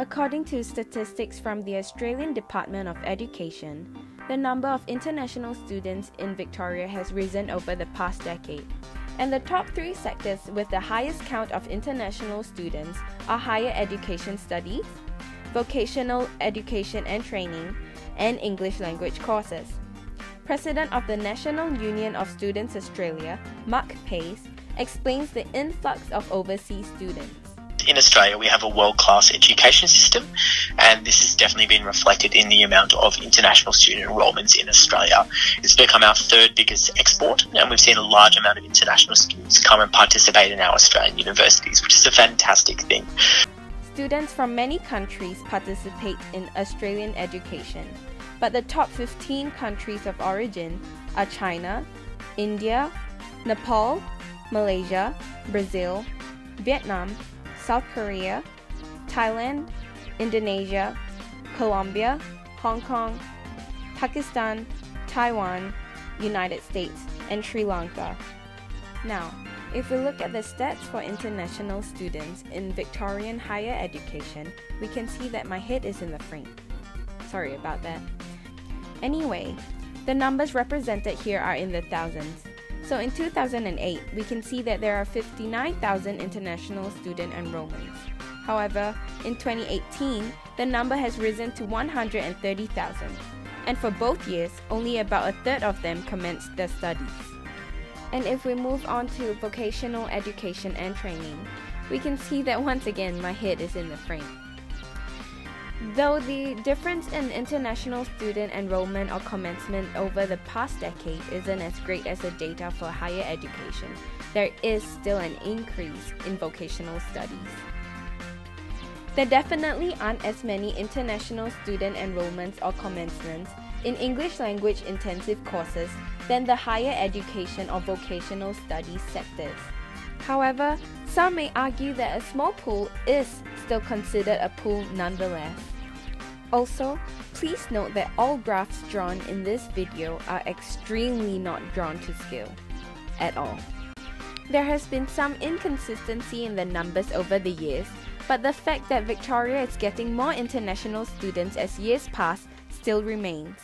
According to statistics from the Australian Department of Education, the number of international students in Victoria has risen over the past decade, and the top 3 sectors with the highest count of international students are higher education studies, vocational education and training, and English language courses. President of the National Union of Students Australia, Mark Pace, explains the influx of overseas students. In Australia, we have a world-class education system, and this has definitely been reflected in the amount of international student enrolments in Australia. It's become our 3rd biggest export, and we've seen a large amount of international students come and participate in our Australian universities, which is a fantastic thing. Students from many countries participate in Australian education, but the top 15 countries of origin are China, India, Nepal, Malaysia, Brazil, Vietnam, South Korea, Thailand, Indonesia, Colombia, Hong Kong, Pakistan, Taiwan, United States, and Sri Lanka. Now, if we look at the stats for international students in Victorian higher education, we can see that my head is in the frame. Sorry about that. Anyway, the numbers represented here are in the thousands. So in 2008, we can see that there are 59,000 international student enrollments. However, in 2018, the number has risen to 130,000. And for both years, only about a third of them commenced their studies. And if we move on to vocational education and training, we can see that once again my head is in the frame. Though the difference in international student enrollment or commencement over the past decade isn't as great as the data for higher education, there is still an increase in vocational studies. There definitely aren't as many international student enrollments or commencements in English language intensive courses than the higher education or vocational studies sectors. However, some may argue that a small pool is still considered a pool nonetheless. Also, please note that all graphs drawn in this video are extremely not drawn to scale at all. There has been some inconsistency in the numbers over the years, but the fact that Victoria is getting more international students as years pass still remains.